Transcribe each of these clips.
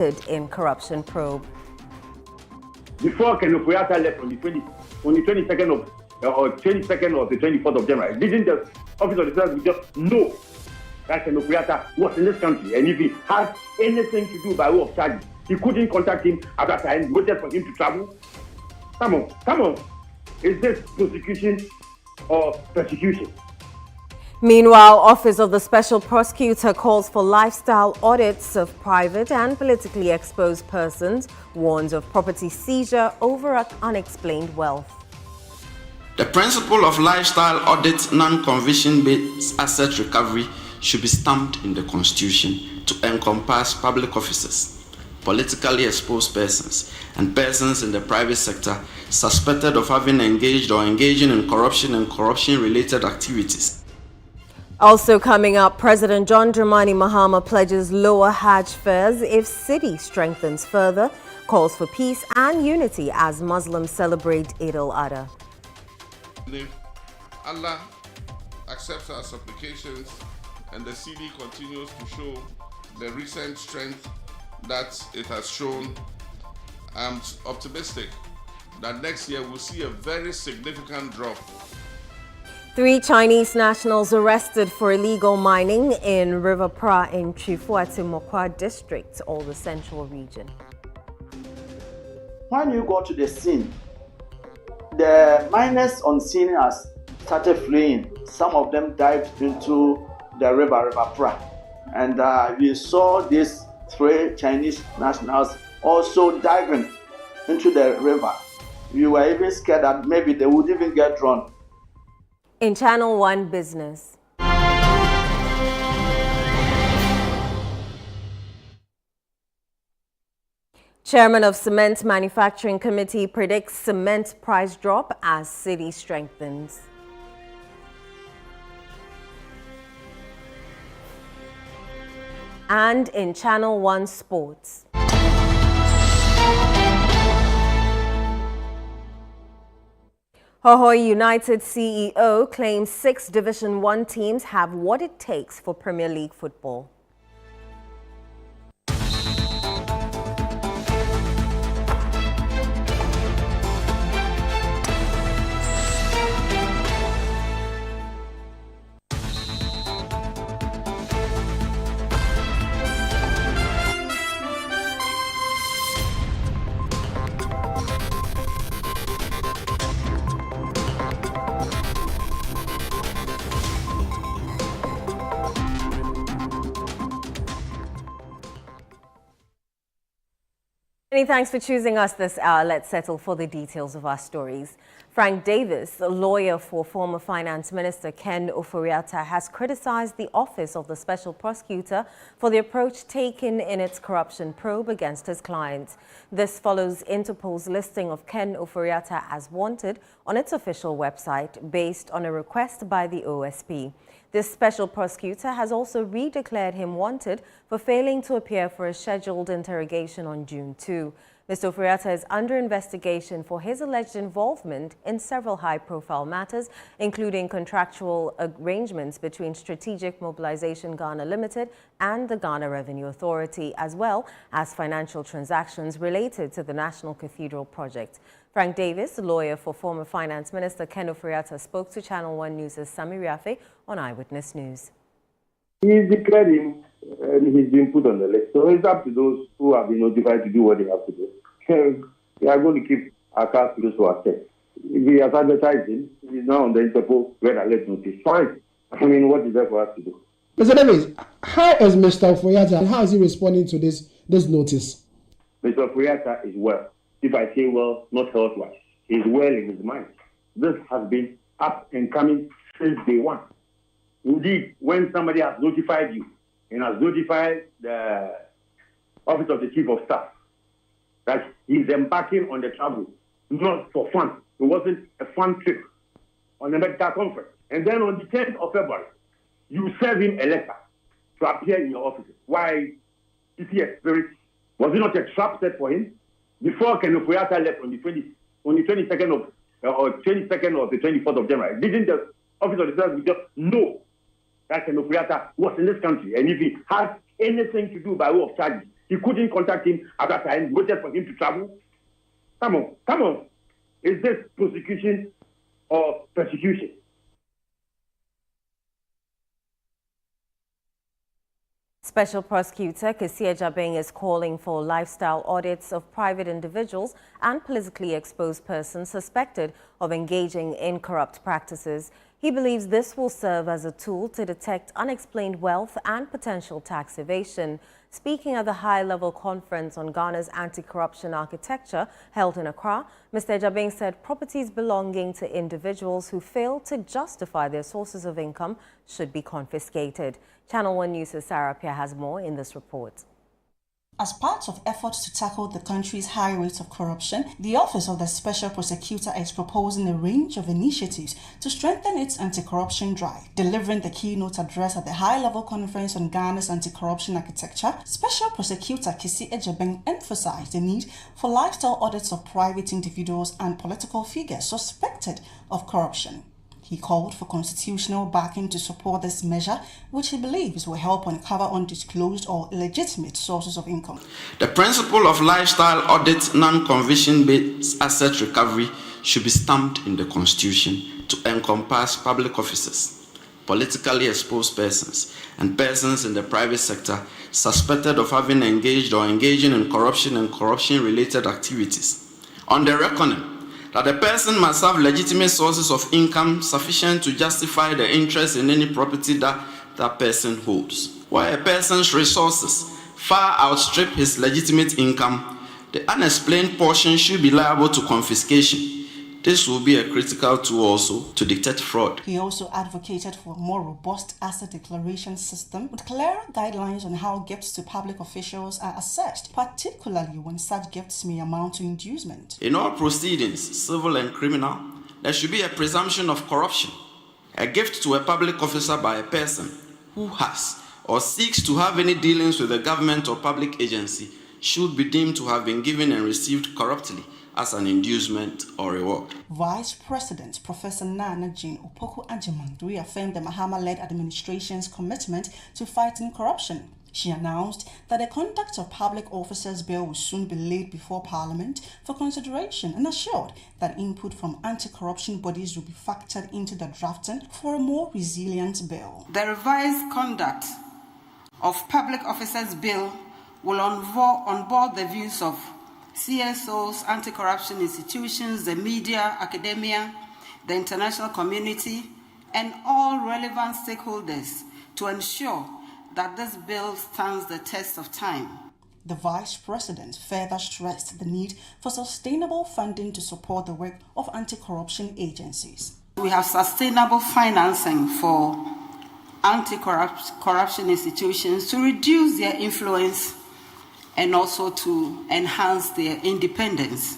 in corruption probe. Before Ofori-Atta left on the 22nd of or 22nd or the 24th of January, didn't the office of the President just know that Ofori-Atta was in this country, and if he had anything to do by way of charges, he couldn't contact him at that time, waited for him to travel? Come on. Is this prosecution or persecution? Meanwhile, Office of the Special Prosecutor calls for lifestyle audits of private and politically exposed persons, warns of property seizure over unexplained wealth. The principle of lifestyle audit non-conviction-based asset recovery should be stamped in the Constitution to encompass public officers, politically exposed persons, and persons in the private sector suspected of having engaged or engaging in corruption and corruption-related activities. Also coming up, President John Dramani Mahama pledges lower Hajj fares if city strengthens further, calls for peace and unity as Muslims celebrate Eid-ul-Adha. If Allah accepts our supplications and the CD continues to show the recent strength that it has shown, I'm optimistic that next year we'll see a very significant drop. 3 Chinese nationals arrested for illegal mining in River Pra in Chifu-Ati-Mokwa district, all the central region. When you go to the scene, the miners on scene has started fleeing. Some of them dived into the River Pra. And we saw these 3 Chinese nationals also diving into the river. We were even scared that maybe they would even get drowned. In Channel 1 Business. Chairman of Cement Manufacturing Committee predicts cement price drop as city strengthens. And in Channel 1 Sports. Hohoi United CEO claims 6 Division 1 teams have what it takes for Premier League football. Many thanks for choosing us this hour. Let's settle for the details of our stories. Frank Davis, a lawyer for former Finance Minister Ken Ofori-Atta, has criticized the Office of the Special Prosecutor for the approach taken in its corruption probe against his client. This follows Interpol's listing of Ken Ofori-Atta as wanted on its official website based on a request by the OSP. This special prosecutor has also redeclared him wanted for failing to appear for a scheduled interrogation on June 2. Mr. Ofori-Atta is under investigation for his alleged involvement in several high-profile matters, including contractual arrangements between Strategic Mobilization Ghana Limited and the Ghana Revenue Authority, as well as financial transactions related to the National Cathedral project. Frank Davis, a lawyer for former Finance Minister Ken Ofori-Atta, spoke to Channel 1 News' Sami Riafe on Eyewitness News. He's declared him and he's been put on the list. So it's up to those who have been notified to do what they have to do. We are going to keep our cards close to our chest. If he has advertised him, he's now on the Interpol red alert notice. Fine. I mean, what is there for us to do? Mr. Davis, how is Mr. Ofori-Atta and how is he responding to this notice? Mr. Ofori-Atta is well. If I say well, not health-wise. He's well in his mind. This has been up and coming since day one. Indeed, when somebody has notified you and has notified the Office of the Chief of Staff that he's embarking on the travel, not for fun. It wasn't a fun trip on the medical conference. And then on the 10th of February, you serve him a letter to appear in your offices. Why? Is he a spirit? Was it not a trap set for him? Before Ken Ofori-Atta left on the 22nd of or 22nd or the 24th of January, didn't the Office of the President just know that Ken Ofori-Atta was in this country, and if he had anything to do by way of charges, He couldn't contact him at that time, waited for him to travel. Come on. Is this prosecution or persecution? Special Prosecutor Kesia Jabeng is calling for lifestyle audits of private individuals and politically exposed persons suspected of engaging in corrupt practices. He believes this will serve as a tool to detect unexplained wealth and potential tax evasion. Speaking at the high-level conference on Ghana's anti-corruption architecture held in Accra, Mr. Jabeng said properties belonging to individuals who fail to justify their sources of income should be confiscated. Channel 1 News' Sarah Pia has more in this report. As part of efforts to tackle the country's high rates of corruption, the Office of the Special Prosecutor is proposing a range of initiatives to strengthen its anti-corruption drive. Delivering the keynote address at the high-level conference on Ghana's anti-corruption architecture, Special Prosecutor Kesia Jabeng emphasized the need for lifestyle audits of private individuals and political figures suspected of corruption. He called for constitutional backing to support this measure, which he believes will help uncover undisclosed or illegitimate sources of income. The principle of lifestyle audit non-conviction-based asset recovery should be stamped in the Constitution to encompass public officers, politically exposed persons, and persons in the private sector suspected of having engaged or engaging in corruption and corruption-related activities. On the reckoning, that a person must have legitimate sources of income sufficient to justify the interest in any property that person holds. Where a person's resources far outstrip his legitimate income, the unexplained portion should be liable to confiscation. This will be a critical tool also to detect fraud. He also advocated for a more robust asset declaration system with clearer guidelines on how gifts to public officials are assessed, particularly when such gifts may amount to inducement. In all proceedings, civil and criminal, there should be a presumption of corruption. A gift to a public officer by a person who has or seeks to have any dealings with a government or public agency should be deemed to have been given and received corruptly as an inducement or reward. Vice President Professor Nana Jean Opoku-Agyeman reaffirmed the Mahama-led administration's commitment to fighting corruption. She announced that the Conduct of Public Officers Bill will soon be laid before Parliament for consideration and assured that input from anti-corruption bodies will be factored into the drafting for a more resilient bill. The revised Conduct of Public Officers Bill will onboard the views of CSOs, anti-corruption institutions, the media, academia, the international community, and all relevant stakeholders to ensure that this bill stands the test of time. The Vice President further stressed the need for sustainable funding to support the work of anti-corruption agencies. We have sustainable financing for anti-corruption institutions to reduce their influence and also to enhance their independence.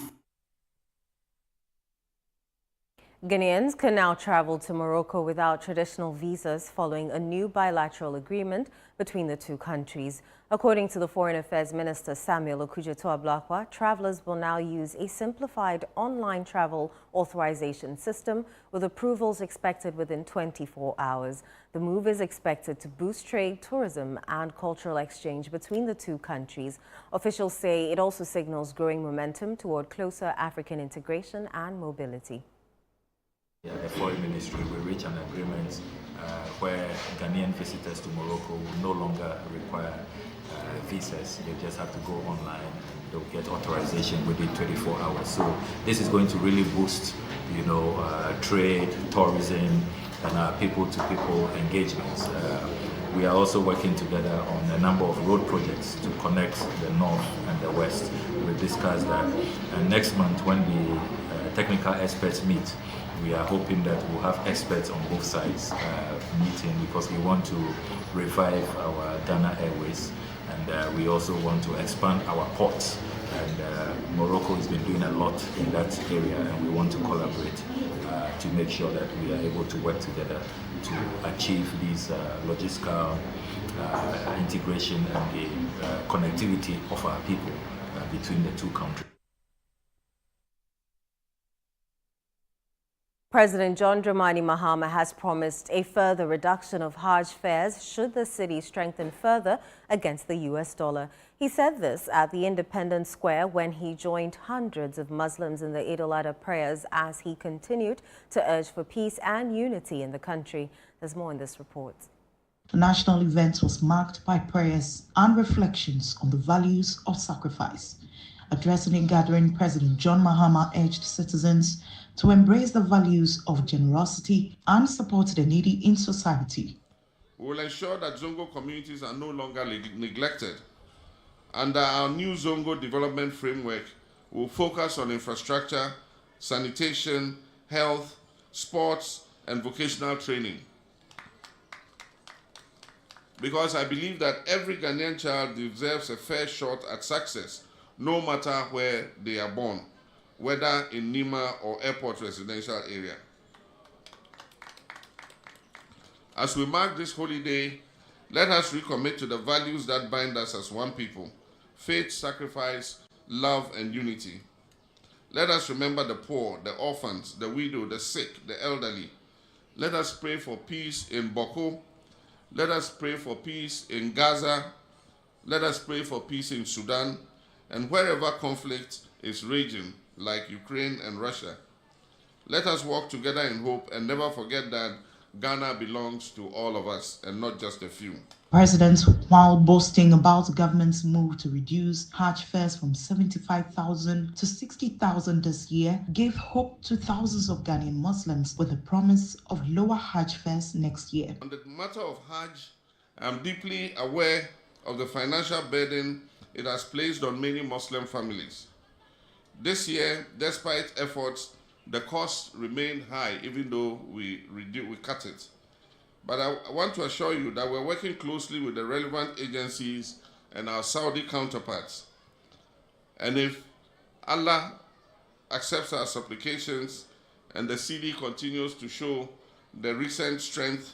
Ghanaians can now travel to Morocco without traditional visas following a new bilateral agreement between the two countries. According to the Foreign Affairs Minister Samuel Okudzeto-Ablakwa, travelers will now use a simplified online travel authorization system with approvals expected within 24 hours. The move is expected to boost trade, tourism, and cultural exchange between the two countries. Officials say it also signals growing momentum toward closer African integration and mobility. The Foreign Ministry will reach an agreement where Ghanaian visitors to Morocco will no longer require visas. They just have to go online. They'll get authorization within 24 hours. So this is going to really boost, trade, tourism, and people-to-people engagements. We are also working together on a number of road projects to connect the north and the west. We've discussed that. And next month, when the technical experts meet, we are hoping that we'll have experts on both sides meeting, because we want to revive our Ghana Airways, and we also want to expand our ports. And Morocco has been doing a lot in that area, and we want to collaborate to make sure that we are able to work together to achieve these logistical integration and the connectivity of our people between the two countries. President John Dramani Mahama has promised a further reduction of Hajj fares should the city strengthen further against the US dollar. He said this at the Independence Square when he joined hundreds of Muslims in the Eid-ul-Adha prayers as he continued to urge for peace and unity in the country. There's more in this report. The national event was marked by prayers and reflections on the values of sacrifice. Addressing a gathering, President John Mahama urged citizens to embrace the values of generosity and support the needy in society. We will ensure that Zongo communities are no longer neglected. Under our new Zongo development framework, we will focus on infrastructure, sanitation, health, sports, and vocational training. Because I believe that every Ghanaian child deserves a fair shot at success, no matter where they are born, whether in Nima or airport residential area. As we mark this holy day, let us recommit to the values that bind us as one people: faith, sacrifice, love, and unity. Let us remember the poor, the orphans, the widow, the sick, the elderly. Let us pray for peace in Boko. Let us pray for peace in Gaza. Let us pray for peace in Sudan and wherever conflict is raging, like Ukraine and Russia. Let us walk together in hope and never forget that Ghana belongs to all of us and not just a few. President, while boasting about the government's move to reduce Hajj fares from 75,000 to 60,000 this year, gave hope to thousands of Ghanaian Muslims with the promise of lower Hajj fares next year. On the matter of Hajj, I am deeply aware of the financial burden it has placed on many Muslim families. This year, despite efforts, the costs remained high, even though we cut it. But I want to assure you that we're working closely with the relevant agencies and our Saudi counterparts. And if Allah accepts our supplications and the CD continues to show the recent strength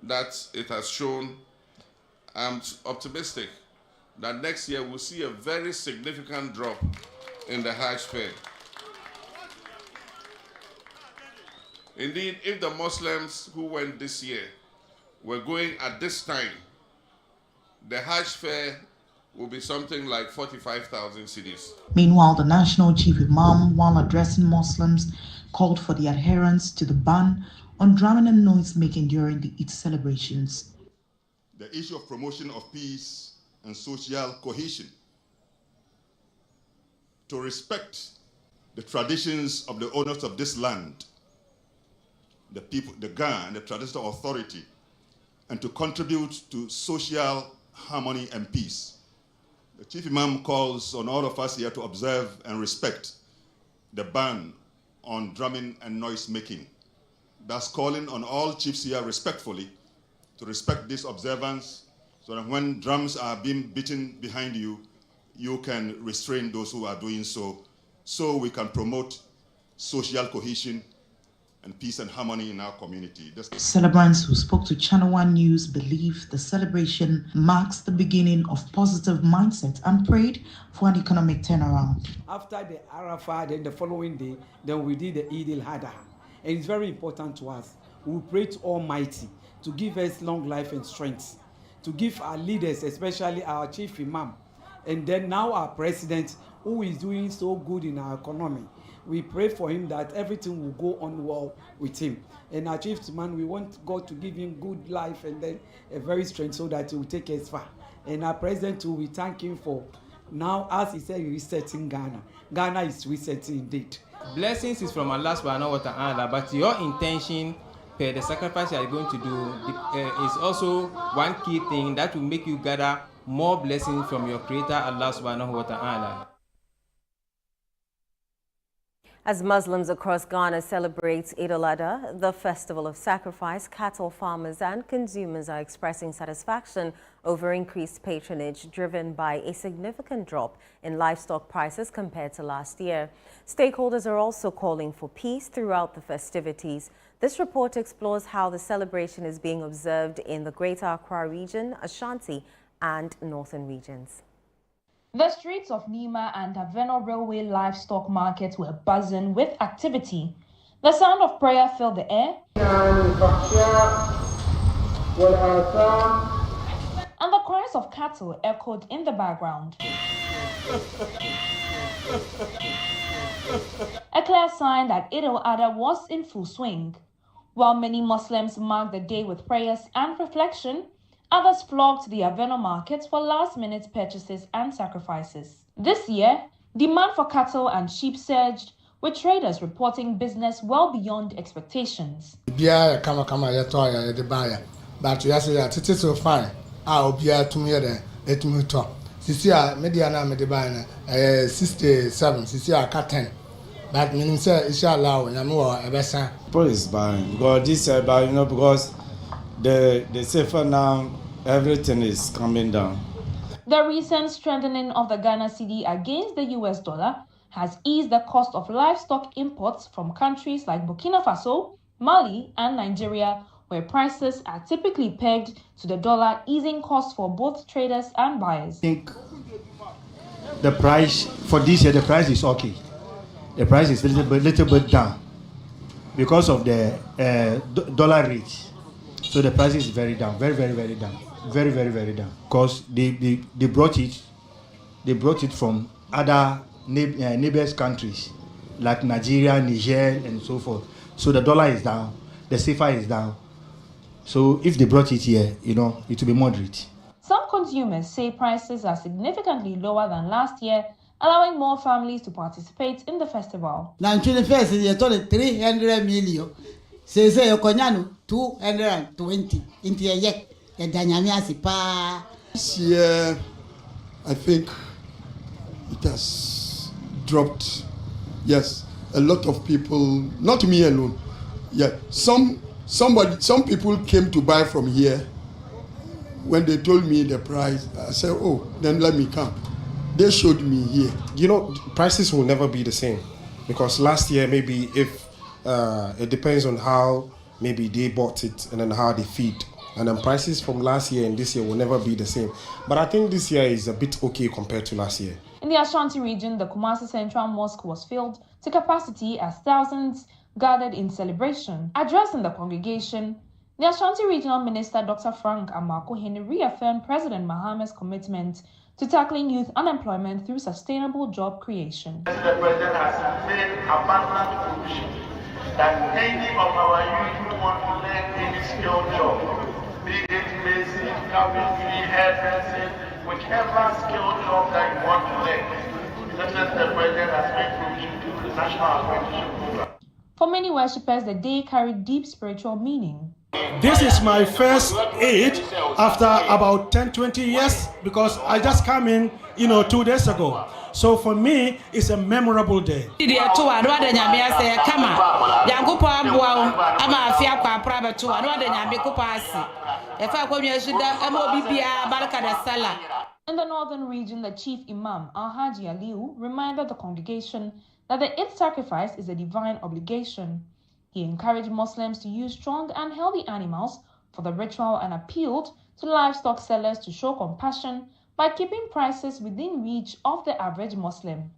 that it has shown, I'm optimistic that next year we'll see a very significant drop in the Hajj fare. Indeed, if the Muslims who went this year were going at this time, the Hajj fare will be something like 45,000 cedis. Meanwhile, the National Chief Imam, while addressing Muslims, called for the adherence to the ban on drumming and noise making during the Eid celebrations. The issue of promotion of peace and social cohesion, to respect the traditions of the owners of this land, the people, the Ghana, and the traditional authority, and to contribute to social harmony and peace. The Chief Imam calls on all of us here to observe and respect the ban on drumming and noise making, thus calling on all chiefs here respectfully to respect this observance, so that when drums are being beaten behind you, you can restrain those who are doing so we can promote social cohesion and peace and harmony in our community. Celebrants who spoke to Channel One News believe the celebration marks the beginning of positive mindset and prayed for an economic turnaround. After the Arafah, then the following day, then we did the Eid-ul-Adha. And it's very important to us. We pray to Almighty to give us long life and strength, to give our leaders, especially our Chief Imam, and then now our President, who is doing so good in our economy. We pray for him that everything will go on well with him. And our Chief Imam, we want God to give him good life and then a very strength so that he will take us far. And our President too, we thank him for now, as he said, resetting Ghana. Ghana is resetting indeed. Blessings is from Allah subhanahu wa ta'ala, but your intention per the sacrifice you are going to do is also one key thing that will make you gather more blessings from your Creator, Allah subhanahu wa ta'ala. As Muslims across Ghana celebrate Eid-ul-Adha, the festival of sacrifice, cattle farmers and consumers are expressing satisfaction over increased patronage driven by a significant drop in livestock prices compared to last year. Stakeholders are also calling for peace throughout the festivities. This report explores how the celebration is being observed in the Greater Accra region, Ashanti and Northern regions. The streets of Nima and Aveno Railway livestock markets were buzzing with activity. The sound of prayer filled the air, and the cries of cattle echoed in the background. A clear sign that Eid-ul-Adha was in full swing. While many Muslims marked the day with prayers and reflection, others flocked to the Aveno markets for last-minute purchases and sacrifices. This year, demand for cattle and sheep surged, with traders reporting business well beyond expectations. But we are so fine. I'll be at 2 years. Let me talk. Sisia, Mediana Medibana, 67, Sisia, cut 10. But meaning, sir, inshallah, when I'm more a better. Police buying because this because the safer now everything is coming down. The recent strengthening of the Ghana cedi against the US dollar has eased the cost of livestock imports from countries like Burkina Faso, Mali, and Nigeria, where prices are typically pegged to the dollar, easing costs for both traders and buyers. I think the price for this year, the price is okay. The price is a little bit down because of the dollar rate. So the price is very down, very down, very down. Because they brought it from other neighbors countries like Nigeria, Niger, and so forth. So the dollar is down, the CFA is down. So if they brought it here, it will be moderate. Some consumers say prices are significantly lower than last year, allowing more families to participate in the festival. Now, 21st is 300 million. Say, 220 into a year. This year, I think it has dropped. Yes, a lot of people, not me alone. Yeah, some people came to buy from here. When they told me the price, I said, oh, then let me come. They showed me here. Prices will never be the same because last year maybe if it depends on how maybe they bought it and then how they feed, and then prices from last year and this year will never be the same. But I think this year is a bit okay compared to last year. In the Ashanti region, the Kumasi Central Mosque was filled to capacity as thousands gathered in celebration. Addressing the congregation, the Ashanti Regional Minister Dr. Frank Amakohene reaffirmed President Mahama's commitment to tackling youth unemployment through sustainable job creation. The President has made abundant provision that any of our youth who want to learn any skilled job, be it basic, carpentry, hairdressing, whichever skilled job that you want to learn, the President has made provision through the National Apprenticeship Program. For many worshippers, the day carried deep spiritual meaning. This is my first Eid after about 10-20 years because I just came in 2 days ago. So for me, it's a memorable day. In the northern region, the chief Imam, Hajj reminded the congregation that the Eid sacrifice is a divine obligation. He encouraged Muslims to use strong and healthy animals for the ritual and appealed to livestock sellers to show compassion by keeping prices within reach of the average Muslim.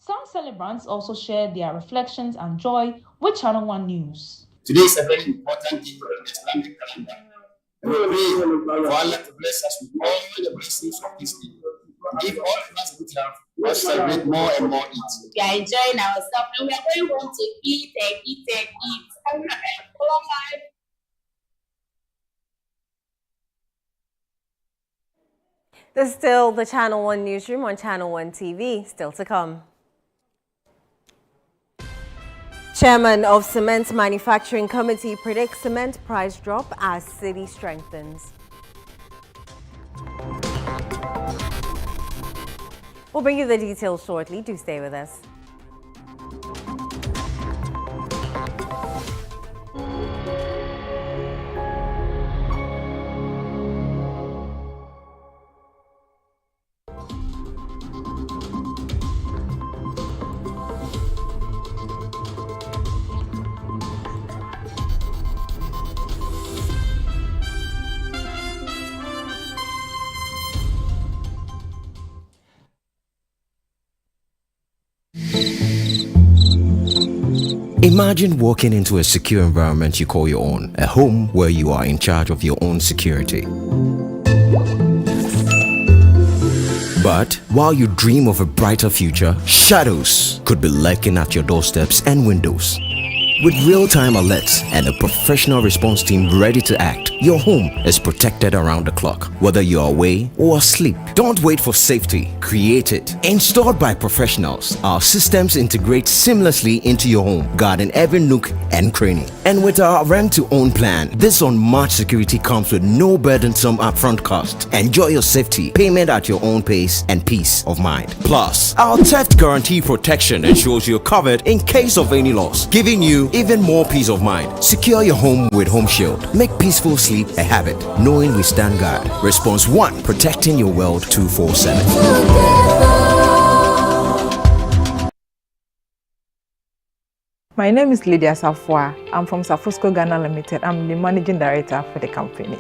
Some celebrants also shared their reflections and joy with Channel 1 News. Today is a very important day for the Islamic calendar. And we pray for Allah to bless us with all the blessings of this day. Give all of us good health, we'll celebrate more and more Eid. We are enjoying ourselves and we are going home to eat. Long life. There's still the Channel 1 Newsroom on Channel 1 TV, still to come. Chairman of Cement Manufacturing Committee predicts cement price drop as city strengthens. We'll bring you the details shortly. Do stay with us. Imagine walking into a secure environment you call your own, a home where you are in charge of your own security. But while you dream of a brighter future, shadows could be lurking at your doorsteps and windows. With real-time alerts and a professional response team ready to act, your home is protected around the clock, whether you're away or asleep. Don't wait for safety, create it. Installed by professionals, our systems integrate seamlessly into your home, guarding every nook and cranny. And with our rent-to-own plan, this unmatched security comes with no burdensome upfront cost. Enjoy your safety, payment at your own pace, and peace of mind. Plus, our theft guarantee protection ensures you're covered in case of any loss, giving you even more peace of mind. Secure your home with Home Shield. Make peaceful sleep a habit, knowing we stand guard. Response 1, protecting your world 24/7. My name is Lydia Safwa. I'm from Safosco Ghana Limited. I'm the managing director for the company.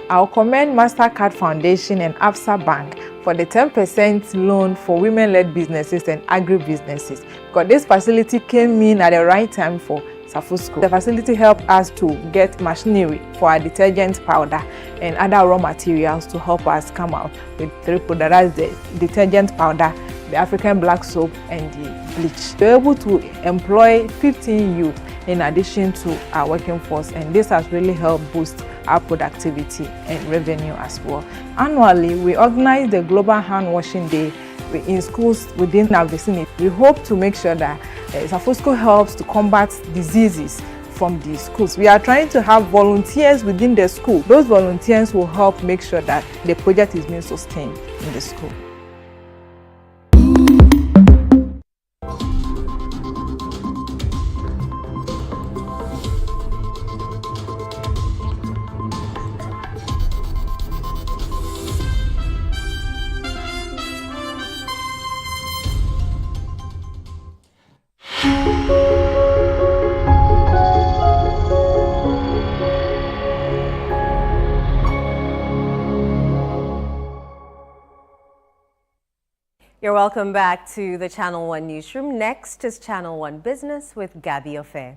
I'll commend MasterCard Foundation and Absa Bank for the 10% loan for women-led businesses and agri-businesses, because this facility came in at the right time for Safosco. The facility helped us to get machinery for our detergent powder and other raw materials to help us come out with 3 products. That's the detergent powder, the African black soap, and the bleach. We were able to employ 15 youth in addition to our working force, and this has really helped boost our productivity and revenue as well. Annually, we organize the Global Hand Washing Day in schools within our vicinity. We hope to make sure that Safosco helps to combat diseases from the schools. We are trying to have volunteers within the school. Those volunteers will help make sure that the project is being sustained in the school. You're welcome back to the Channel 1 Newsroom. Next is Channel 1 Business with Gabby Ofe.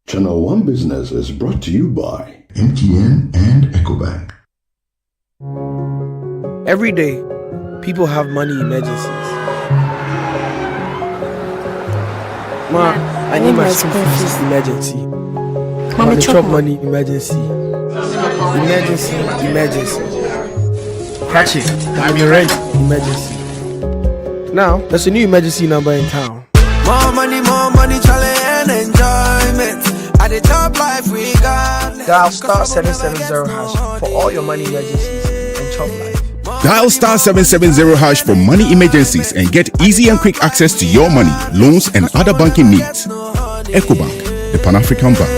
Channel 1 Business is brought to you by MTN and EcoBank. Every day, people have money emergencies. Ma, I need my school fees emergency. Mommy, chop money emergency. Emergency. Catch it. I'm your rent emergency. Now, there's a new emergency number in town. More money, challenge and enjoyment. At the top life we got. Dial star 770 hash for all your money emergencies and chop life. Dial star 770 hash for money emergencies and get easy and quick access to your money, loans, and other banking needs. EcoBank, the Pan-African Bank.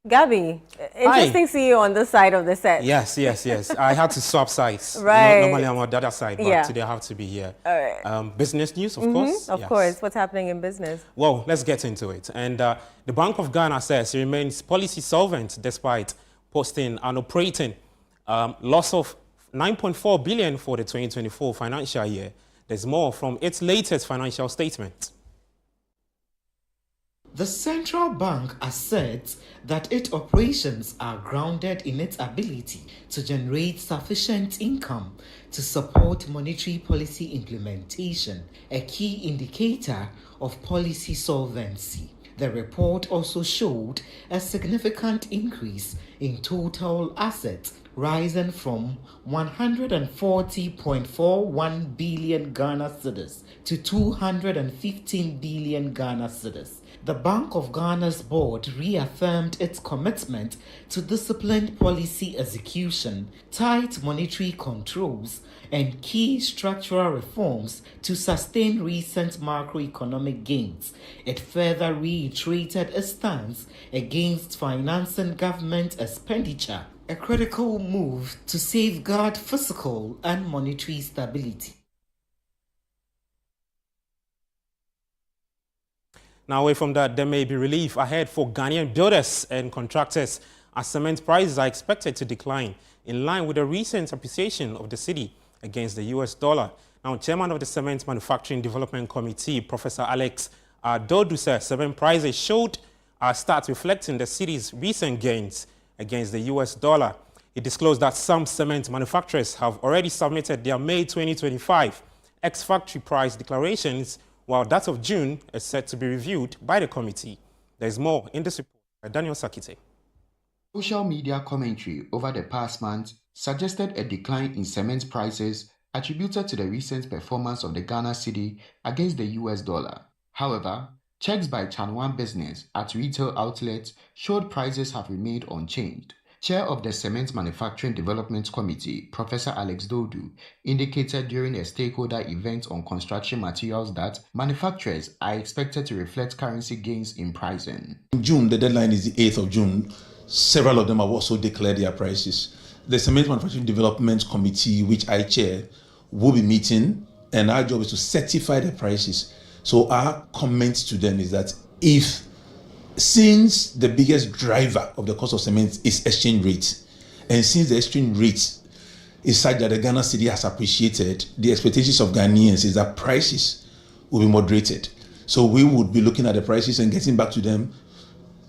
Gabby, interesting seeing you on this side of the set. Yes. I had to swap sides. Right. Normally I'm on the other side, but today I have to be here. All right. Business news, of course. Of course. What's happening in business? Well, let's get into it. And the Bank of Ghana says it remains policy solvent despite posting an operating loss of 9.4 billion for the 2024 financial year. There's more from its latest financial statement. The central bank asserts that its operations are grounded in its ability to generate sufficient income to support monetary policy implementation, a key indicator of policy solvency. The report also showed a significant increase in total assets, rising from 140.41 billion Ghana cedis to 215 billion Ghana cedis. The Bank of Ghana's board reaffirmed its commitment to disciplined policy execution, tight monetary controls, and key structural reforms to sustain recent macroeconomic gains. It further reiterated its stance against financing government expenditure a critical move to safeguard fiscal and monetary stability. Now, away from that, there may be relief ahead for Ghanaian builders and contractors as cement prices are expected to decline in line with the recent appreciation of the cedi against the US dollar. Now, chairman of the Cement Manufacturing Development Committee, Professor Alex Dodu, says cement prices should start reflecting the cedi's recent gains against the US dollar. He disclosed that some cement manufacturers have already submitted their May 2025 ex-factory price declarations, while that of June is set to be reviewed by the committee. There is more in this report by Daniel Sakite. Social media commentary over the past month suggested a decline in cement prices attributed to the recent performance of the Ghana cedi against the US dollar. However, checks by Channel Business at retail outlets showed prices have remained unchanged. Chair of the Cement Manufacturing Development Committee, Professor Alex Dodu, indicated during a stakeholder event on construction materials that manufacturers are expected to reflect currency gains in pricing. In June, the deadline is the 8th of June. Several of them have also declared their prices. The Cement Manufacturing Development Committee, which I chair, will be meeting, and our job is to certify the prices. So our comment to them is that since the biggest driver of the cost of cement is exchange rate, and since the exchange rate is such that the Ghana cedi has appreciated, the expectations of Ghanaians is that prices will be moderated. So we would be looking at the prices and getting back to them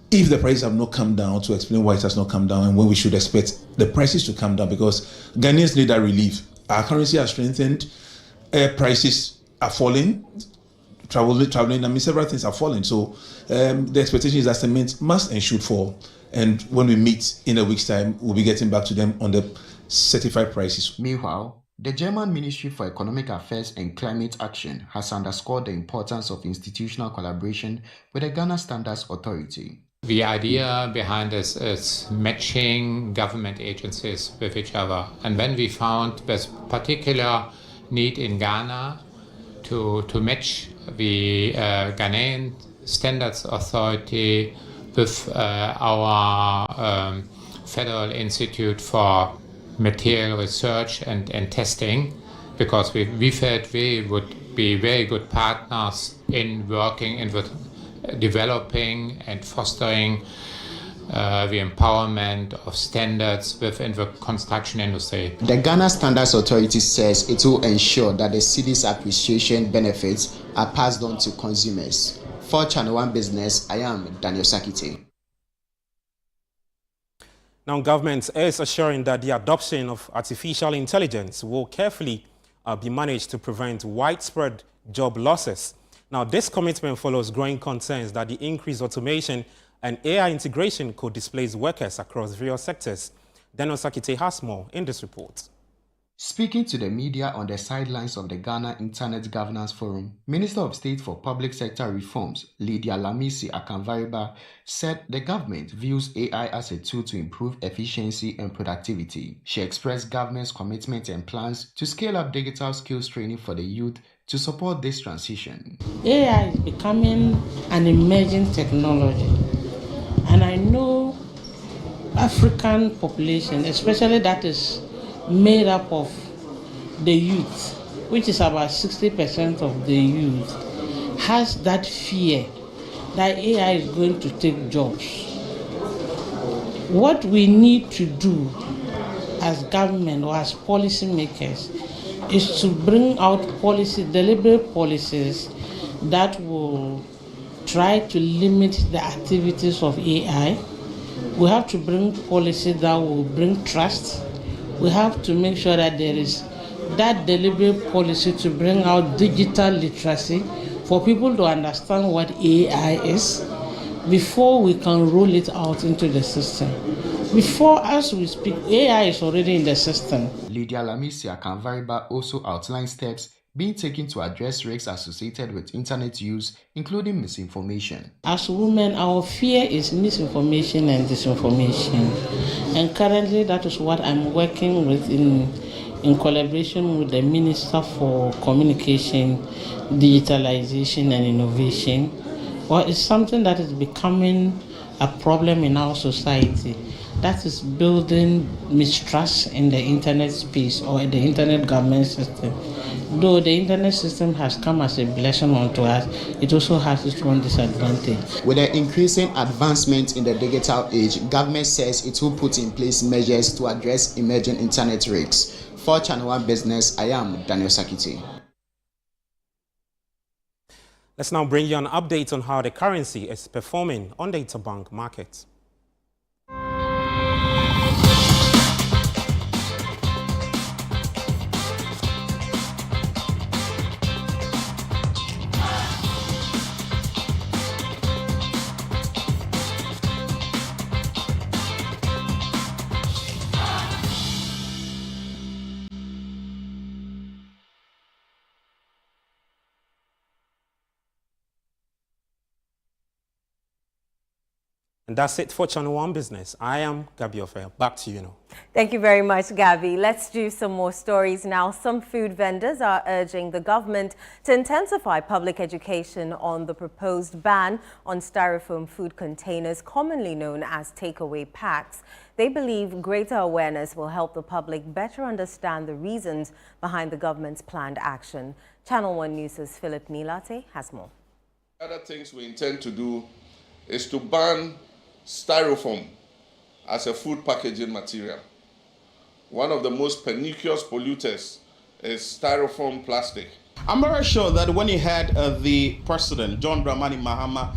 if the prices have not come down, to explain why it has not come down and when we should expect the prices to come down, because Ghanaians need that relief. Our currency has strengthened, air prices are falling, traveling, I mean, several things are falling. So the expectation is that cement must and should fall. And when we meet in a week's time, we'll be getting back to them on the certified prices. Meanwhile, the German Ministry for Economic Affairs and Climate Action has underscored the importance of institutional collaboration with the Ghana Standards Authority. The idea behind this is matching government agencies with each other. And when we found this particular need in Ghana to match the Ghanaian Standards Authority with our Federal Institute for Material Research and Testing, because we felt we would be very good partners in working and with developing and fostering the empowerment of standards within the construction industry. The Ghana Standards Authority says it will ensure that the cedi's appreciation benefits are passed on to consumers. For Channel One Business, I am Daniel Sakite. Now, government is assuring that the adoption of artificial intelligence will carefully be managed to prevent widespread job losses. Now, this commitment follows growing concerns that the increased automation and AI integration could displace workers across various sectors. Daniel Sakite has more in this report. Speaking to the media on the sidelines of the Ghana Internet Governance Forum, Minister of State for Public Sector Reforms, Lydia Lamisi Akanvariba, said the government views AI as a tool to improve efficiency and productivity. She expressed government's commitment and plans to scale up digital skills training for the youth to support this transition. AI is becoming an emerging technology, and I know African population, especially that is made up of the youth, which is about 60% of the youth, has that fear that AI is going to take jobs. What we need to do as government or as policymakers is to bring out deliberate policies that will try to limit the activities of AI. We have to bring policies that will bring trust. We have to make sure that there is that deliberate policy to bring out digital literacy for people to understand what AI is before we can roll it out into the system. Before, as we speak, AI is already in the system. Lydia Lamisi Akanvariba also outlined steps being taken to address risks associated with internet use, including misinformation. As women, our fear is misinformation and disinformation. And currently, that is what I'm working with in collaboration with the Minister for Communication, Digitalization and Innovation. Well, it's something that is becoming a problem in our society. that is building mistrust in the internet space or in the internet government system. Though the internet system has come as a blessing unto us, it also has its own disadvantage. With the increasing advancement in the digital age, government says it will put in place measures to address emerging internet risks. For Channel One Business, I am Daniel Sakiti. Let's now bring you an update on how the currency is performing on the interbank market. And that's it for Channel One Business. I am Gabi Ofer. Back to you now. Thank you very much, Gabi. Let's do some more stories now. Some food vendors are urging the government to intensify public education on the proposed ban on styrofoam food containers, commonly known as takeaway packs. They believe greater awareness will help the public better understand the reasons behind the government's planned action. Channel One News' Philip Milate has more. Other things we intend to do is to ban Styrofoam as a food packaging material. One of the most pernicious polluters is Styrofoam plastic. I'm very sure that when you had the President, John Dramani Mahama,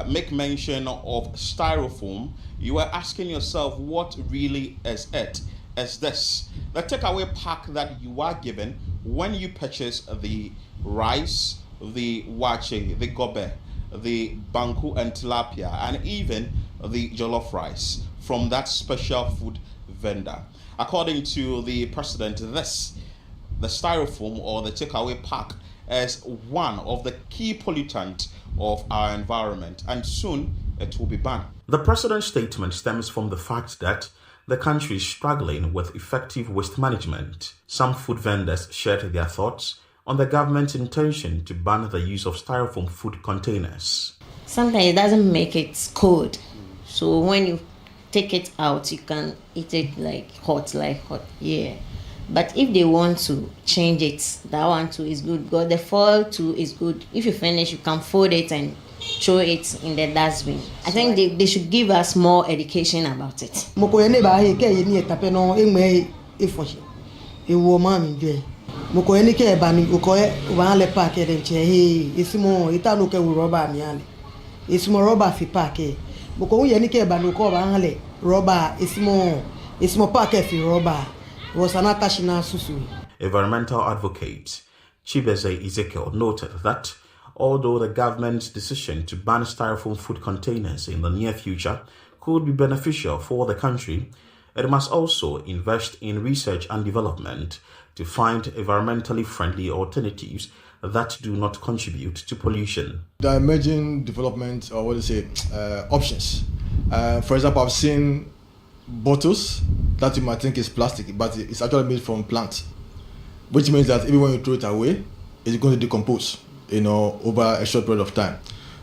make mention of Styrofoam, you were asking yourself what really is it? Is this the takeaway pack that you are given when you purchase the rice, the wache, the gobe, the banku and tilapia, and even the jollof rice from that special food vendor? According to the President, the Styrofoam or the takeaway pack is one of the key pollutants of our environment, and soon it will be banned. The President's statement stems from the fact that the country is struggling with effective waste management. Some food vendors shared their thoughts on the government's intention to ban the use of Styrofoam food containers. Sometimes it doesn't make it cold. So when you take it out, you can eat it like hot, yeah. But if they want to change it, that one too is good. Because the foil too is good. If you finish, you can fold it and throw it in the dustbin. I think they should give us more education about it. Environmental advocate Chibeze Ezekiel noted that although the government's decision to ban Styrofoam food containers in the near future could be beneficial for the country, it must also invest in research and development to find environmentally friendly alternatives that do not contribute to pollution. The emerging development, or options. For example, I've seen bottles that you might think is plastic, but it's actually made from plants, which means that even when you throw it away, it's going to decompose, over a short period of time.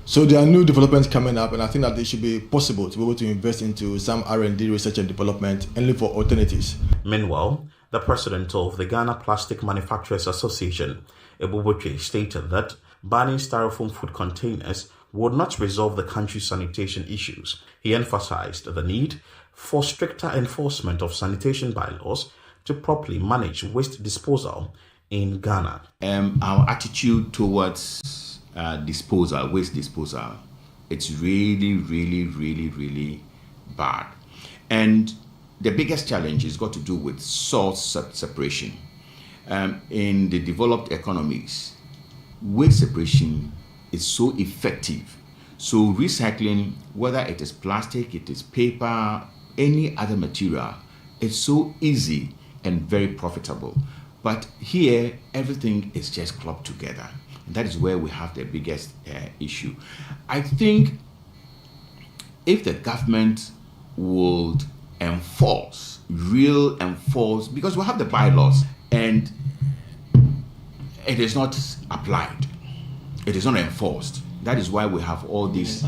So there are new developments coming up, and I think that it should be possible to be able to invest into some R&D research and development and look for alternatives. Meanwhile, the president of the Ghana Plastic Manufacturers Association, Ebuboche, stated that banning Styrofoam food containers would not resolve the country's sanitation issues. He emphasized the need for stricter enforcement of sanitation bylaws to properly manage waste disposal in Ghana. Our attitude towards waste disposal, it's really, really, really, really bad. And the biggest challenge has got to do with source separation. In the developed economies, waste separation is so effective. So recycling, whether it is plastic, it is paper, any other material, it's so easy and very profitable. But here, everything is just clubbed together. And that is where we have the biggest issue. I think if the government would enforce, because we have the bylaws and it is not applied, it is not enforced. That is why we have all these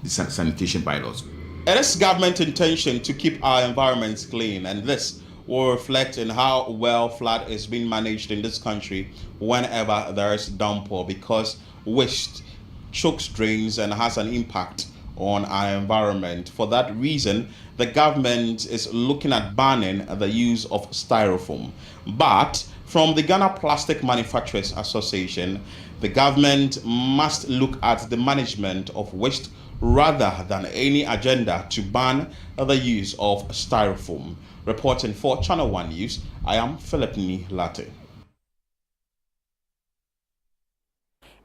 sanitation bylaws. It is government intention to keep our environments clean, and this will reflect in how well flood is being managed in this country whenever there is downpour, because waste chokes drains and has an impact on our environment. For that reason, the government is looking at banning the use of styrofoam. But from the Ghana Plastic Manufacturers Association, the government must look at the management of waste rather than any agenda to ban the use of styrofoam. Reporting for Channel 1 News, I am Philip Latte.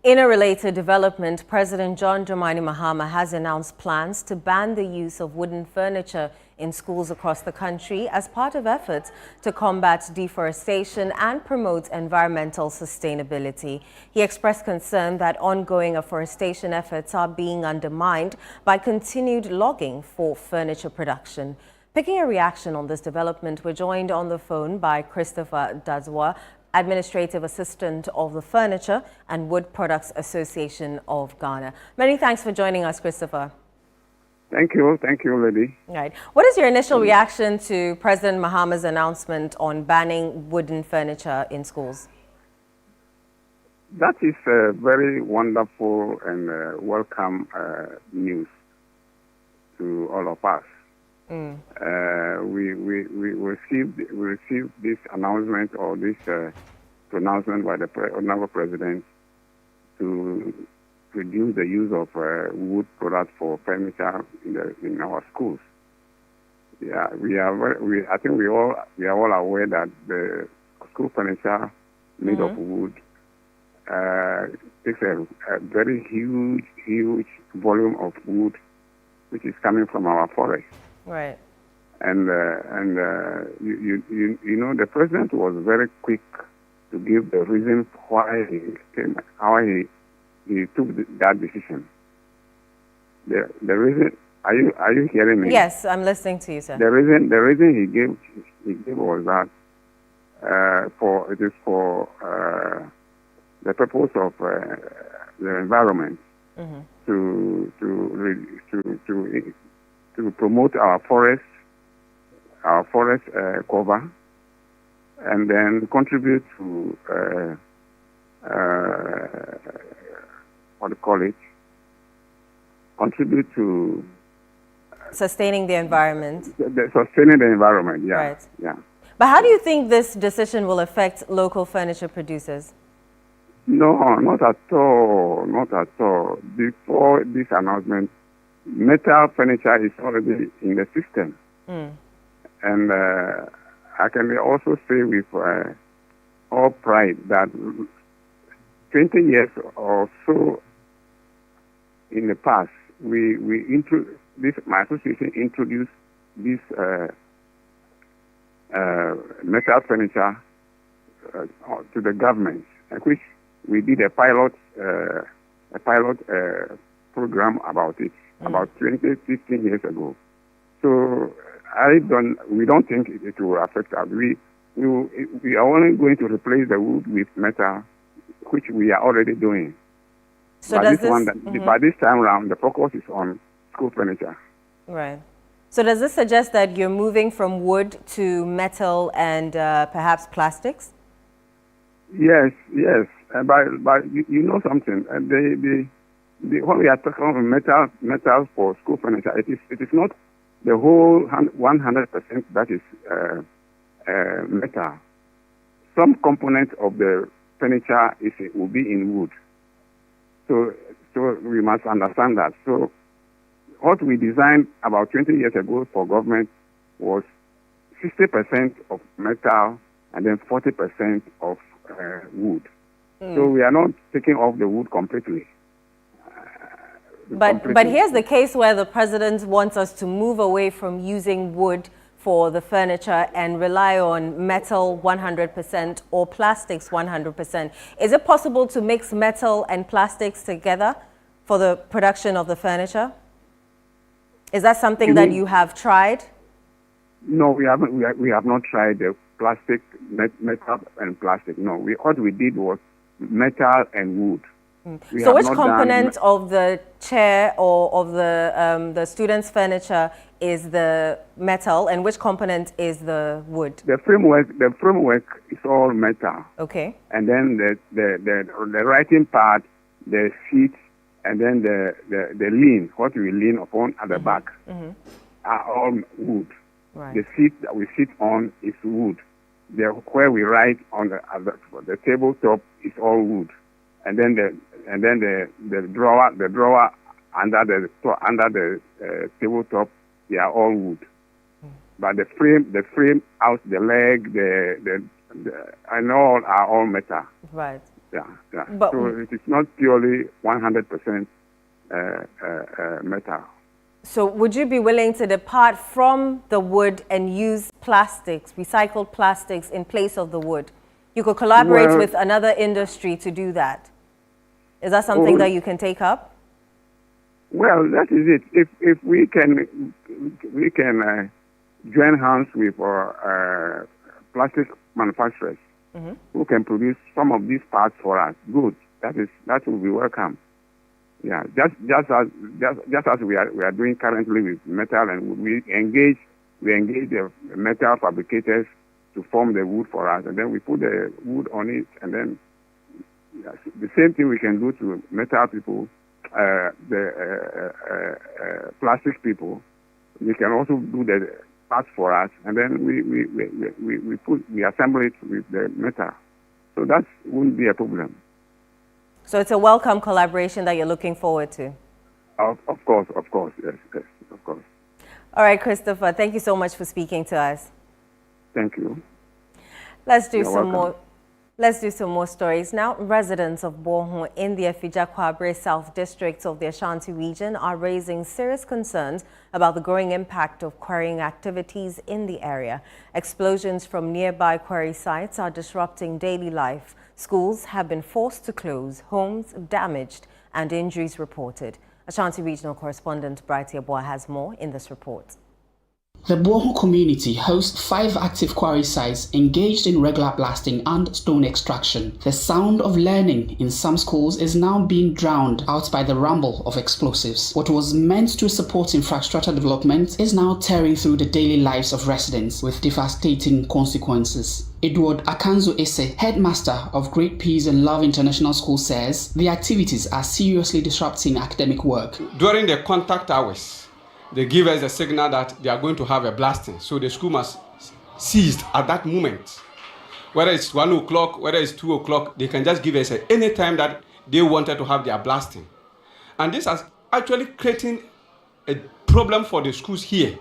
In a related development, President John Dramani Mahama has announced plans to ban the use of wooden furniture in schools across the country as part of efforts to combat deforestation and promote environmental sustainability. He expressed concern that ongoing afforestation efforts are being undermined by continued logging for furniture production. Picking a reaction on this development, we're joined on the phone by Christopher Dazwa, Administrative Assistant of the Furniture and Wood Products Association of Ghana. Many thanks for joining us, Christopher. Thank you, lady. Right. What is your initial reaction to President Mahama's announcement on banning wooden furniture in schools? That is very wonderful and welcome news to all of us. We received this announcement or this pronouncement by the Honorable President to reduce the use of wood products for furniture in our schools. Yeah, I think we are all aware that the school furniture made of wood takes a very huge volume of wood, which is coming from our forests. Right. And you know, the president was very quick to give the reason why he took that decision. The reason, are you hearing me? Yes, I'm listening to you, sir. The reason he gave was that it is for the purpose of the environment, to promote our forest cover, and then contribute to contribute to sustaining the environment. Sustaining the environment, yeah. Right. Yeah. But how do you think this decision will affect local furniture producers? No, not at all. Not at all. Before this announcement, metal furniture is already in the system. And I can also say with all pride that 20 years or so in the past, my association introduced this metal furniture to the government, which we did a pilot program about it about 15 years ago. So we don't think it will affect us. We are only going to replace the wood with metal, which we are already doing. So by this time around, the focus is on school furniture. Right. So does this suggest that you're moving from wood to metal and perhaps plastics? Yes. But you know something. When we are talking about metal for school furniture, it is not the whole 100% that is metal. Some component of the furniture will be in wood. So we must understand that. So what we designed about 20 years ago for government was 60% of metal and then 40% of wood. So we are not taking off the wood completely. But here's the case where the president wants us to move away from using wood for the furniture and rely on metal 100% or plastics 100%. Is it possible to mix metal and plastics together for the production of the furniture? Is that something that you have tried? No, we haven't. We have not tried the plastic, metal and plastic. No, what we did was metal and wood. So which component of the chair or of the students' furniture is the metal, and which component is the wood? The framework is all metal. Okay. And then the writing part, the seat, and then the lean, what we lean upon at the back, are all wood. Right. The seat that we sit on is wood. Where we write on the tabletop is all wood. And then the drawer under the tabletop, they are all wood. But the frame out, the leg, and all are all metal. Right. Yeah. But so it is not purely 100% metal. So would you be willing to depart from the wood and use plastics, recycled plastics, in place of the wood? You could collaborate with another industry to do that. Is that something that you can take up? Well, that is it. If we can join hands with plastic manufacturers who can produce some of these parts for us, good. That will be welcome. Yeah, just as we are doing currently with metal, and we engage the metal fabricators to form the wood for us, and then we put the wood on it, and then the same thing we can do to metal people, the plastic people. We can also do the parts for us, and then we assemble it with the metal. So that wouldn't be a problem. So it's a welcome collaboration that you're looking forward to? Of course, yes, of course. All right, Christopher, thank you so much for speaking to us. Thank you. Let's do some more stories now. Residents of Bohun in the Afija-Kwabre South District of the Ashanti region are raising serious concerns about the growing impact of quarrying activities in the area. Explosions from nearby quarry sites are disrupting daily life. Schools have been forced to close, homes damaged, and injuries reported. Ashanti Regional Correspondent Brighty Aboa has more in this report. The Bohun community hosts 5 active quarry sites engaged in regular blasting and stone extraction. The sound of learning in some schools is now being drowned out by the rumble of explosives. What was meant to support infrastructure development is now tearing through the daily lives of residents with devastating consequences. Edward Akanzo Ese, headmaster of Great Peace and Love International School, says the activities are seriously disrupting academic work. During the contact hours, they give us a signal that they are going to have a blasting. So the school must cease at that moment. Whether it's 1 o'clock, whether it's 2 o'clock, they can just give us any time that they wanted to have their blasting. And this has actually creating a problem for the schools here.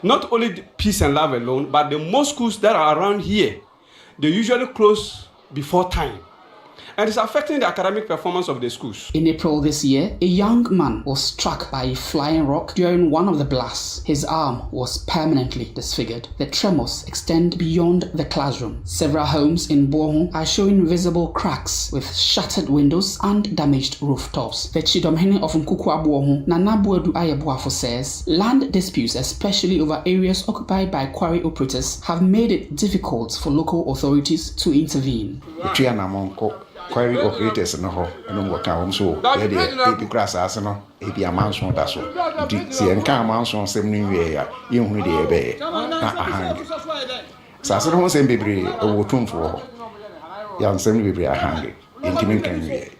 Not only the Peace and Love alone, but the most schools that are around here, they usually close before time. And it's affecting the academic performance of the schools. In April this year, a young man was struck by a flying rock during one of the blasts. His arm was permanently disfigured. The tremors extend beyond the classroom. Several homes in Bohun are showing visible cracks with shattered windows and damaged rooftops. The Chidomhene of Nkukwa Bohun, Nana Buedu Ayeboafo, says land disputes, especially over areas occupied by quarry operators, have made it difficult for local authorities to intervene. Quarry operators no ho eno wo kan so ye de ebi grass as no ebi amanso da so di se enka amanso sem no wie ya ye hu de ebe na ahang sa se no sem bebre wo tumfo ho ya sem bebre ahang intimi kan wie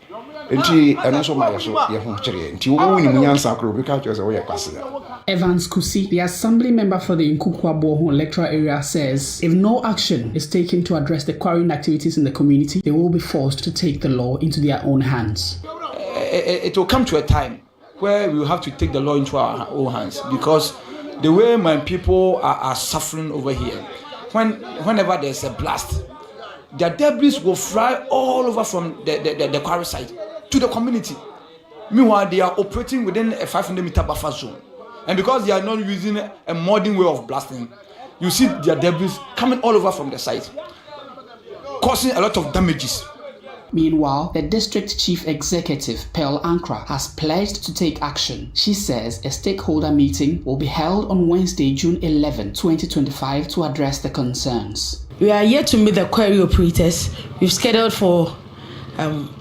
enti eno so ma so ye hu kire enti wo woni munyansa akro bi ka twa se wo ye kwase. Evans Kusi, the assembly member for the Nkukwa Bohun electoral area, says if no action is taken to address the quarrying activities in the community, they will be forced to take the law into their own hands. It will come to a time where we will have to take the law into our own hands, because the way my people are suffering over here, whenever there's a blast, their debris will fly all over from the quarry site to the community. Meanwhile, they are operating within a 500-meter buffer zone. And because they are not using a modern way of blasting, you see their debris coming all over from the site, causing a lot of damages. Meanwhile, the district chief executive, Pearl Ankra, has pledged to take action. She says a stakeholder meeting will be held on Wednesday, June 11, 2025 to address the concerns. We are here to meet the quarry operators. We've scheduled for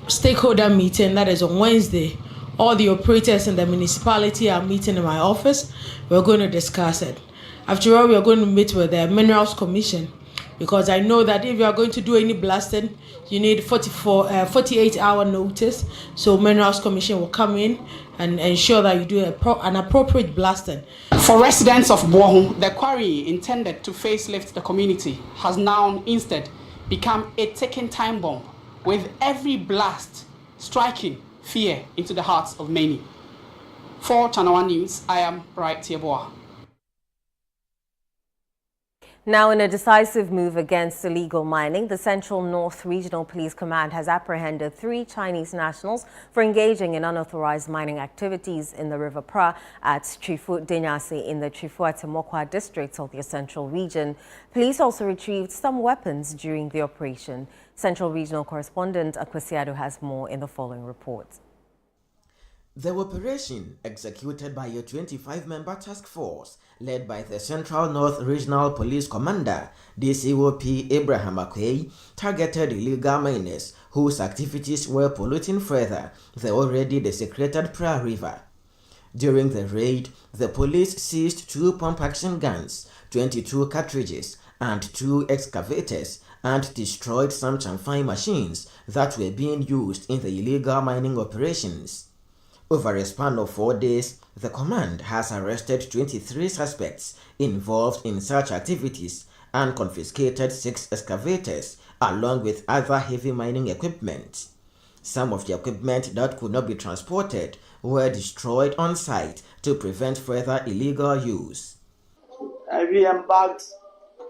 stakeholder meeting that is on Wednesday. All the operators in the municipality are meeting in my office. We're going to discuss it. After all, we are going to meet with the Minerals Commission, because I know that if you are going to do any blasting, you need 48-hour notice. So Minerals Commission will come in and ensure that you do an appropriate blasting. For residents of Boahu, the quarry intended to facelift the community has now instead become a ticking time bomb, with every blast striking fear into the hearts of many. For Channel 1 News, I am Bright Tieboa. Now, in a decisive move against illegal mining, the Central North Regional Police Command has apprehended 3 Chinese nationals for engaging in unauthorized mining activities in the River Pra at Trifu Denyasi in the Trifu-Atta district of the Central Region. Police also retrieved some weapons during the operation. Central Regional Correspondent Akwasiado has more in the following report. The operation, executed by a 25-member task force led by the Central North Regional Police Commander, DCOP Abraham Akwei, targeted illegal miners whose activities were polluting further the already desecrated Pra River. During the raid, the police seized 2 pump-action guns, 22 cartridges, and 2 excavators, and destroyed some chamfai machines that were being used in the illegal mining operations. Over a span of 4 days, the command has arrested 23 suspects involved in such activities and confiscated 6 excavators along with other heavy mining equipment. Some of the equipment that could not be transported were destroyed on site to prevent further illegal use. We embarked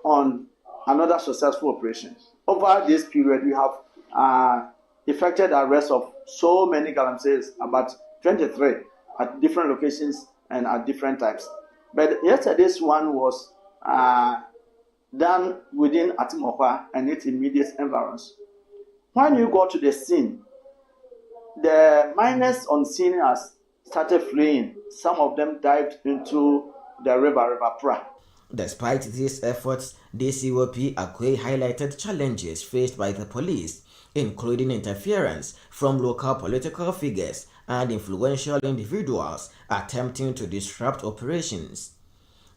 on another successful operation. Over this period, we have effected the arrest of so many galamseys, about 23 at different locations and at different times. But yesterday's one was done within Atimokwa and its immediate environs. When you go to the scene, the miners on scene has started fleeing. Some of them dived into the River Pra. Despite these efforts, DCOP Akwei highlighted challenges faced by the police, including interference from local political figures and influential individuals attempting to disrupt operations.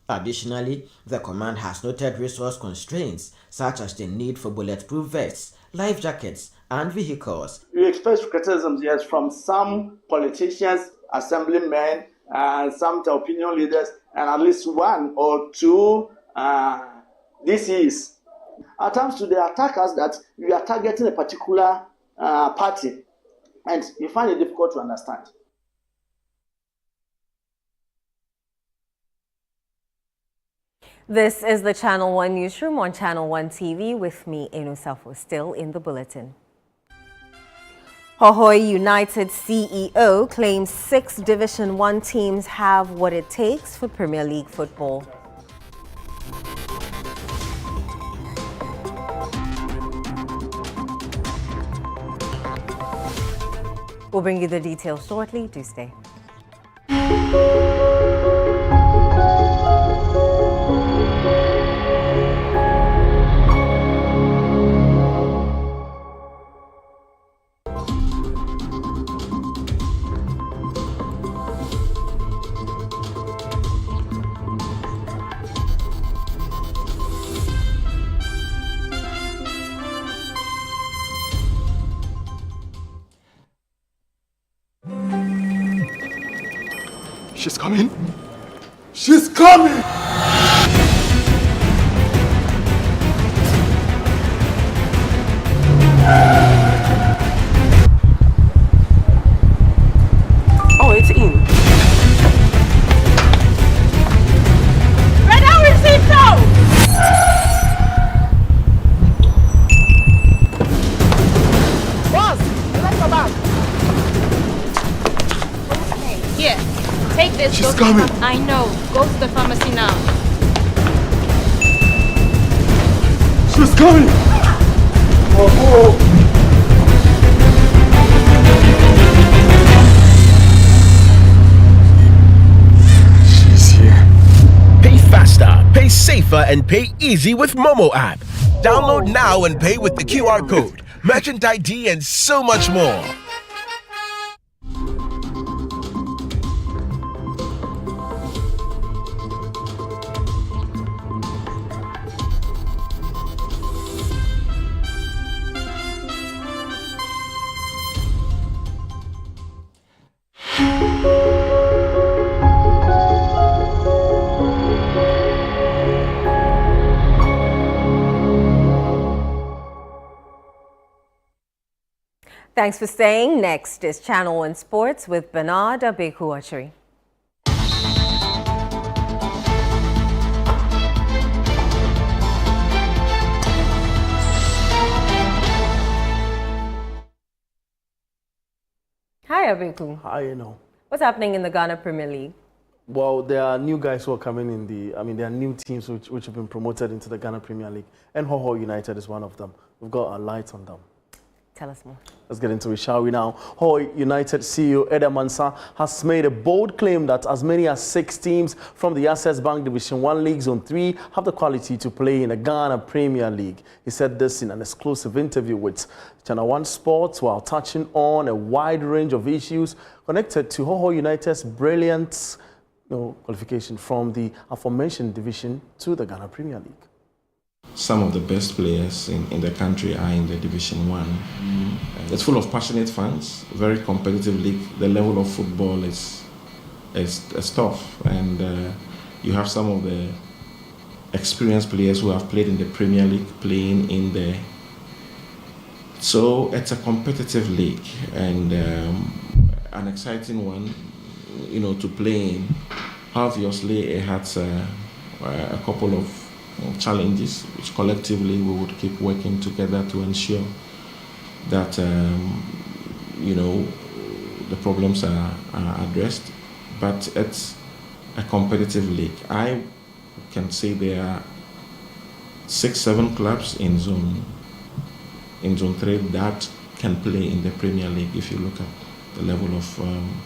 Additionally, the command has noted resource constraints such as the need for bulletproof vests, life jackets, and vehicles. We expect criticisms, yes, from some politicians, assemblymen, and some opinion leaders, and at least 1 or 2 DCs. At times to the attackers that we are targeting a particular party, and you find it difficult to understand. This is the Channel 1 Newsroom on Channel 1 TV with me, Eno Safo, still in the Bulletin. Hohoi United CEO claims 6 Division 1 teams have what it takes for Premier League football. We'll bring you the details shortly. Do stay. She's coming. She's coming! Oh, it's in. Red out receipt now! Boss, let's go back. Here. Take this. She's coming. I know. Go to the pharmacy now. She's coming. Oh. She's here. Pay faster, pay safer, and pay easy with Momo app. Download now and pay with the QR code. merchant ID, and so much more. Thanks for staying. Next is Channel 1 Sports with Bernard Abeku-Achiri. Hi, Abeku. Hi, you know. What's happening in the Ghana Premier League? Well, there are new guys who are coming in there are new teams which have been promoted into the Ghana Premier League, and Hoho United is one of them. We've got a light on them. Tell us more. Let's get into it, shall we now? Hoho United CEO Eda Mansa has made a bold claim that as many as 6 teams from the Access Bank Division 1 League Zone 3 have the quality to play in the Ghana Premier League. He said this in an exclusive interview with Channel 1 Sports while touching on a wide range of issues connected to Hoho United's brilliant qualification from the aforementioned division to the Ghana Premier League. Some of the best players in the country are in the Division 1. It's full of passionate fans, very competitive league. The level of football is tough, and you have some of the experienced players who have played in the Premier League playing in there. So it's a competitive league and an exciting one, to play in. Obviously, it has a couple of challenges, which collectively we would keep working together to ensure that the problems are addressed. But it's a competitive league. I can say there are 6-7 clubs in zone 3 that can play in the Premier League. If you look at the level of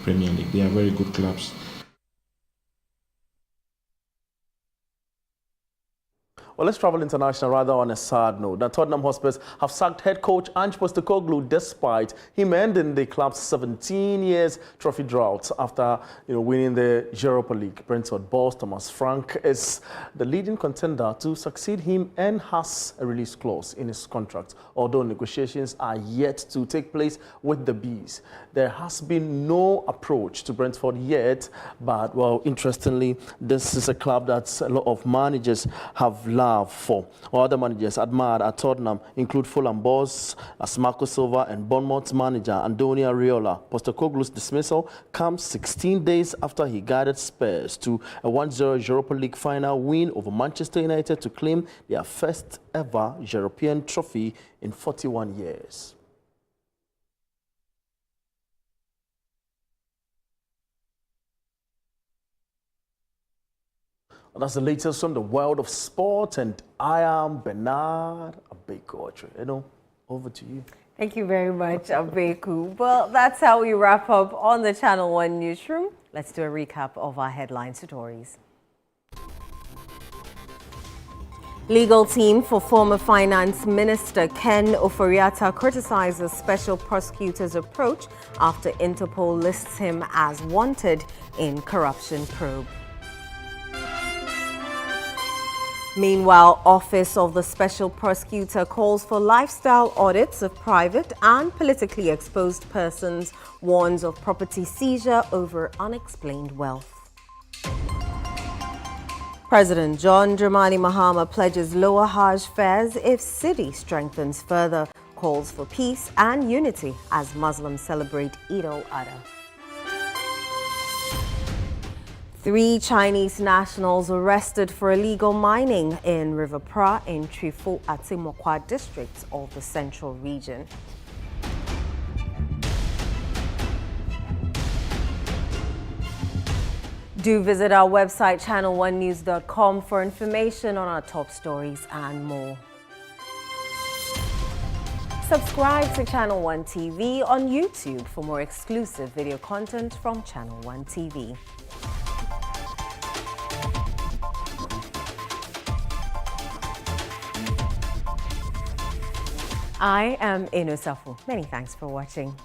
Premier League, they are very good clubs. Well, let's travel international rather on a sad note. The Tottenham Hotspurs have sacked head coach Ange Postecoglou despite him ending the club's 17 years trophy drought after winning the Europa League. Brentford boss Thomas Frank is the leading contender to succeed him and has a release clause in his contract, although negotiations are yet to take place with the Bees. There has been no approach to Brentford yet, but, well, interestingly, this is a club that a lot of managers have love for. Other managers admired at Tottenham include Fulham boss Marco Silva and Bournemouth manager Antonio Raiola. Postecoglou's dismissal comes 16 days after he guided Spurs to a 1-0 Europa League final win over Manchester United to claim their first ever European trophy in 41 years. That's the latest from the world of sport, and I am Bernard Abeku-Achiri. Over to you. Thank you very much, Abeku. Well, that's how we wrap up on the Channel 1 Newsroom. Let's do a recap of our headline stories. Legal team for former Finance Minister Ken Ofori-Atta criticizes special prosecutor's approach after Interpol lists him as wanted in corruption probe. Meanwhile, Office of the Special Prosecutor calls for lifestyle audits of private and politically exposed persons, warns of property seizure over unexplained wealth. President John Dramani Mahama pledges lower Hajj fares if city strengthens further, calls for peace and unity as Muslims celebrate Eid-ul-Adha. 3 Chinese nationals arrested for illegal mining in River Pra in Trifo-Atimokwa district of the Central Region. Do visit our website channel1news.com for information on our top stories and more. Subscribe to Channel 1 TV on YouTube for more exclusive video content from Channel 1 TV. I am Inu Safu. Many thanks for watching.